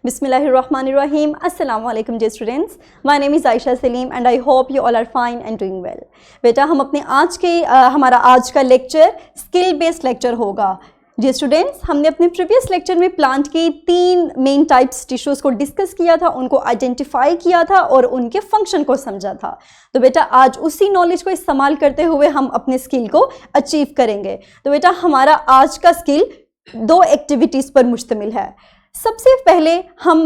Bismillahirrahmanirrahim. Assalamu alaikum dear students. My name is Aisha Salim and I hope you all are fine and doing well. बेटा हम अपने हमारा आज का lecture skill based lecture होगा. Dear students, हमने अपने प्रीवियस लेक्चर में प्लांट के 3 मेन टाइप्स टिश्यूज़ को डिस्कस किया था, उनको आइडेंटिफाई किया था और उनके फंक्शन को समझा था. तो बेटा आज उसी नॉलेज को इस्तेमाल करते हुए हम अपने स्किल को अचीव करेंगे. तो बेटा हमारा आज का स्किल 2 एक्टिविटीज़ पर मुश्तमिल है. सबसे पहले हम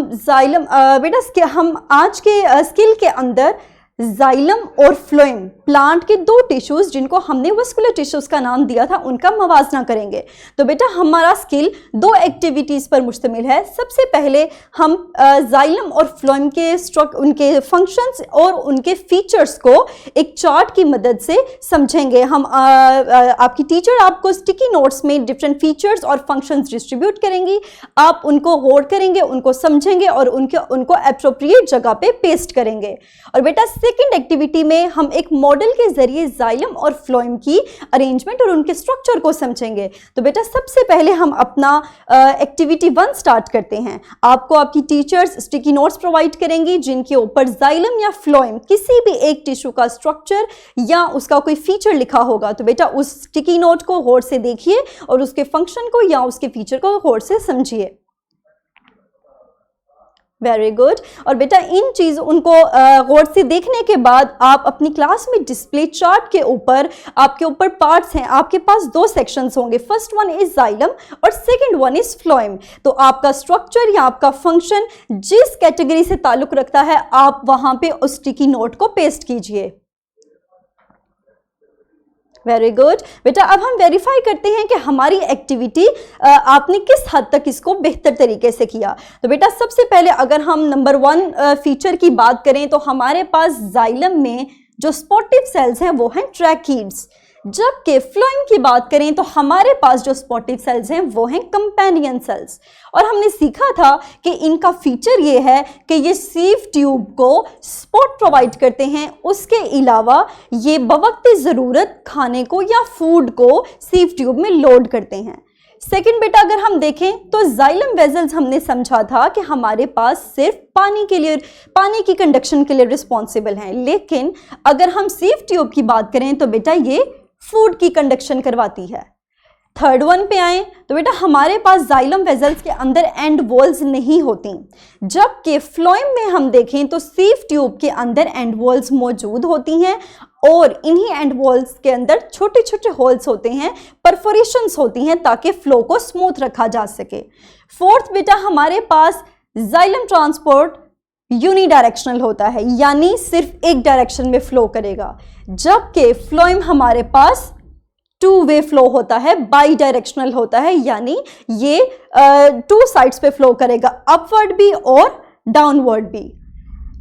हम आज के स्किल के अंदर जाइलम और फ्लोएम प्लांट के 2 टिश्यूज़ जिनको हमने वस्कुलर टिश्यूज़ का नाम दिया था उनका मवाजना करेंगे. तो बेटा हमारा स्किल 2 एक्टिविटीज़ पर मुश्तमिल है. सबसे पहले हम जाइलम और फ्लोएम के उनके फंक्शंस और उनके फीचर्स को एक चार्ट की मदद से समझेंगे. हम आपकी टीचर आपको स्टिकी नोट्स में डिफरेंट फीचर्स और फंक्शंस डिस्ट्रीब्यूट करेंगी. आप उनको गौर करेंगे, उनको समझेंगे और उनको एप्रोप्रिएट जगह पे पेस्ट करेंगे. और बेटा सेकेंड एक्टिविटी में हम एक मॉडल के जरिए जाइलम और फ्लोएम की अरेंजमेंट और उनके स्ट्रक्चर को समझेंगे. तो बेटा सबसे पहले हम अपना एक्टिविटी 1 स्टार्ट करते हैं. आपको आपकी टीचर्स स्टिकी नोट्स प्रोवाइड करेंगी जिनके ऊपर जाइलम या फ्लोएम किसी भी एक टिश्यू का स्ट्रक्चर या उसका कोई फीचर लिखा होगा. तो बेटा उस स्टिकी नोट को गौर से देखिए और उसके फंक्शन को या उसके फीचर को गौर से समझिए. Very good. और बेटा इन चीज़ों उनको गौर से देखने के बाद आप अपनी क्लास में डिस्प्ले चार्ट के ऊपर आपके ऊपर पार्ट्स हैं. आपके पास 2 सेक्शंस होंगे. फर्स्ट वन इज जाइलम और सेकंड वन इज फ्लोएम. तो आपका स्ट्रक्चर या आपका फंक्शन जिस कैटेगरी से ताल्लुक रखता है आप वहां पे उस स्टिकी नोट को पेस्ट कीजिए. Very good. बेटा अब हम वेरीफाई करते हैं कि हमारी एक्टिविटी आपने किस हद तक इसको बेहतर तरीके से किया. तो बेटा सबसे पहले अगर हम नंबर 1 फीचर की बात करें तो हमारे पास जाइलम में जो स्पॉटिव सेल्स हैं वो हैं ट्रैकीड्स, जबकि फ्लोएम की बात करें तो हमारे पास जो स्पॉटिव सेल्स हैं वो हैं कंपेनियन सेल्स. और हमने सीखा था कि इनका फीचर ये है कि ये सीव ट्यूब को स्पॉट प्रोवाइड करते हैं. उसके अलावा ये बवक्त ज़रूरत खाने को या फूड को सीव ट्यूब में लोड करते हैं. सेकंड बेटा अगर हम देखें तो जाइलम वेजल्स हमने समझा था कि हमारे पास सिर्फ पानी की कंडक्शन के लिए रिस्पॉन्सिबल हैं, लेकिन अगर हम सीव ट्यूब की बात करें तो बेटा ये फूड की कंडक्शन करवाती है. थर्ड वन पे आए तो बेटा हमारे पास जाइलम वेजल्स के अंदर एंड वॉल्स नहीं होती, जबकि फ्लोएम में हम देखें तो सीव ट्यूब के अंदर एंड वॉल्स मौजूद होती हैं और इन्हीं एंड वॉल्स के अंदर छोटे छोटे होल्स होते हैं, परफोरेशंस होती हैं ताकि फ्लो को स्मूथ रखा जा सके. फोर्थ बेटा हमारे पास जाइलम ट्रांसपोर्ट यूनिडायरेक्शनल होता है, यानी सिर्फ एक डायरेक्शन में फ्लो करेगा, जबकि फ्लोएम हमारे पास 2 वे फ्लो होता है, बाई डायरेक्शनल होता है, यानी ये 2 साइड्स पे फ्लो करेगा, अपवर्ड भी और डाउनवर्ड भी.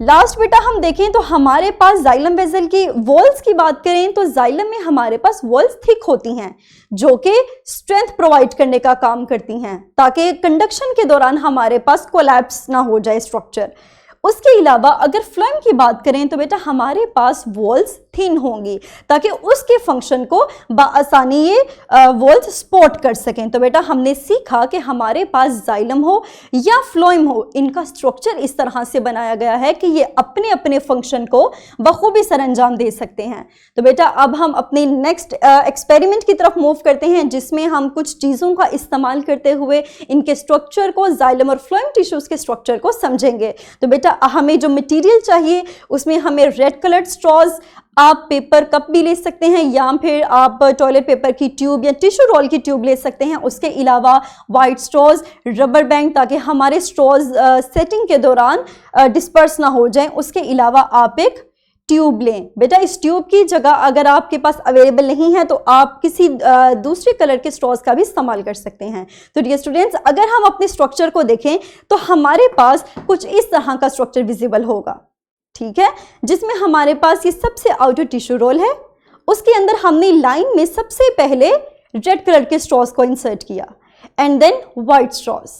लास्ट बेटा हम देखें तो हमारे पास जाइलम वेजल की वॉल्स की बात करें तो जाइलम में हमारे पास वॉल्स थिक होती हैं जो कि स्ट्रेंथ प्रोवाइड करने का काम करती हैं ताकि कंडक्शन के दौरान हमारे पास कोलैप्स ना हो जाए स्ट्रक्चर. उसके अलावा अगर फ्लोएम की बात करें तो बेटा हमारे पास वॉल्स थिन होंगी ताकि उसके फंक्शन को बाआसानी ये वॉल्स सपोर्ट कर सकें. तो बेटा हमने सीखा कि हमारे पास जाइलम हो या फ्लोएम हो, इनका स्ट्रक्चर इस तरह से बनाया गया है कि ये अपने अपने फंक्शन को बखूबी सरअंजाम दे सकते हैं. तो बेटा अब हम अपने नेक्स्ट एक्सपेरिमेंट की तरफ मूव करते हैं जिसमें हम कुछ चीज़ों का इस्तेमाल करते हुए इनके स्ट्रक्चर को, जाइलम और फ्लोएम टिश्यूज़ के स्ट्रक्चर को समझेंगे. तो बेटा हमें जो मटेरियल चाहिए उसमें हमें रेड कलर्ड स्ट्रॉज, आप पेपर कप भी ले सकते हैं या फिर आप टॉयलेट पेपर की ट्यूब या टिश्यू रोल की ट्यूब ले सकते हैं. उसके अलावा वाइट स्ट्रॉज, रबर बैंड ताकि हमारे स्ट्रॉज सेटिंग के दौरान डिस्पर्स ना हो जाएं. उसके अलावा आप एक ट्यूब लें. बेटा इस ट्यूब की जगह अगर आपके पास अवेलेबल नहीं है तो आप किसी दूसरे कलर के स्ट्रॉज का भी इस्तेमाल कर सकते हैं. तो डियर स्टूडेंट्स अगर हम अपने स्ट्रक्चर को देखें तो हमारे पास कुछ इस तरह का स्ट्रक्चर विजिबल होगा, ठीक है, जिसमें हमारे पास ये सबसे आउटर टिश्यू रोल है. उसके अंदर हमने लाइन में सबसे पहले रेड कलर के स्ट्रॉज को इंसर्ट किया एंड देन वाइट स्ट्रॉज.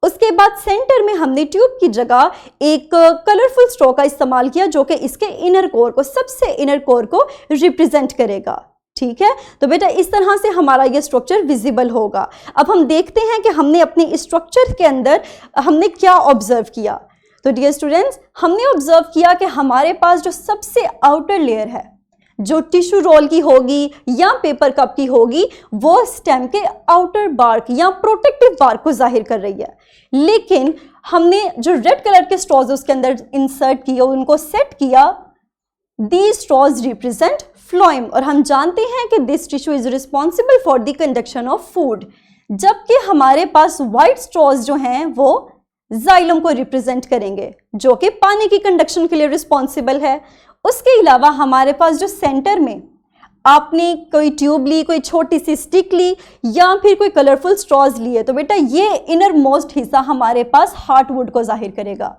उसके बाद सेंटर में हमने ट्यूब की जगह एक कलरफुल स्ट्रॉ का इस्तेमाल किया जो कि इसके इनर कोर को, सबसे इनर कोर को रिप्रेजेंट करेगा, ठीक है। तो बेटा इस तरह से हमारा ये स्ट्रक्चर विजिबल होगा। अब हम देखते हैं कि हमने अपने स्ट्रक्चर के अंदर हमने क्या ऑब्जर्व किया। तो डियर स्टूडेंट्स, हमने ऑब्जर्व किया कि हमारे पास जो सबसे आउटर लेयर है, जो टिश्यू रोल की होगी या पेपर कप की होगी, वो स्टेम के आउटर बार्क या प्रोटेक्टिव बार्क को जाहिर कर रही है। लेकिन हमने जो रेड कलर के स्ट्रॉज उसके अंदर इंसर्ट किए, उनको सेट किया, these straws represent phloem, और हम जानते हैं कि this tissue is responsible for the conduction of food, जबकि हमारे पास white straws जो हैं वो जाइलम को रिप्रेजेंट करेंगे, जो कि पानी की कंडक्शन के लिए रिस्पॉन्सिबल है। उसके अलावा हमारे पास जो सेंटर में आपने कोई ट्यूब ली, कोई छोटी सी स्टिक ली या फिर कोई कलरफुल स्ट्रॉज लिए, तो बेटा ये इनर मोस्ट हिस्सा हमारे पास हार्टवुड को जाहिर करेगा।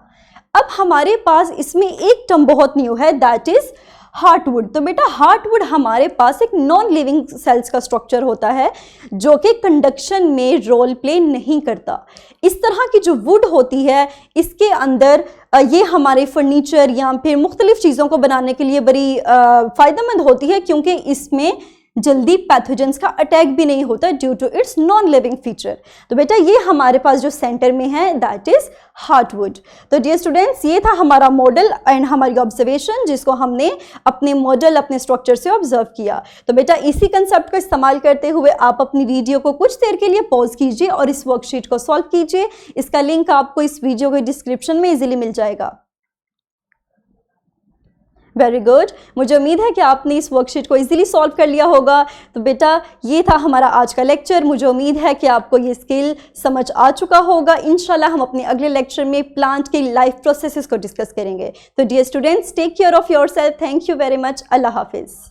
अब हमारे पास इसमें एक टर्म बहुत न्यू है, दैट इज हार्टवुड। तो बेटा हार्टवुड हमारे पास एक नॉन लिविंग सेल्स का स्ट्रक्चर होता है जो कि कंडक्शन में रोल प्ले नहीं करता। इस तरह की जो वुड होती है, इसके अंदर ये हमारे फर्नीचर या फिर मुख्तलिफ चीज़ों को बनाने के लिए बड़ी फ़ायदेमंद होती है, क्योंकि इसमें जल्दी पैथोजेंस का अटैक भी नहीं होता due to its non living feature. तो बेटा ये हमारे पास जो सेंटर में है दैट इज हार्टवुड। तो डियर स्टूडेंट्स, ये था हमारा मॉडल एंड हमारी ऑब्जर्वेशन, जिसको हमने अपने मॉडल, अपने स्ट्रक्चर से ऑब्जर्व किया। तो बेटा इसी कंसेप्ट का इस्तेमाल करते हुए आप अपनी वीडियो को कुछ देर के लिए पॉज कीजिए और इस वर्कशीट को सॉल्व कीजिए। इसका लिंक आपको इस वीडियो के डिस्क्रिप्शन में इजीली मिल जाएगा। वेरी गुड, मुझे उम्मीद है कि आपने इस वर्कशीट को इजीली सॉल्व कर लिया होगा। तो बेटा ये था हमारा आज का लेक्चर। मुझे उम्मीद है कि आपको ये स्किल समझ आ चुका होगा। इंशाल्लाह हम अपने अगले लेक्चर में प्लांट के लाइफ प्रोसेसेस को डिस्कस करेंगे। तो dear students, take care of yourself. Thank you very much. अल्लाह हाफिज़।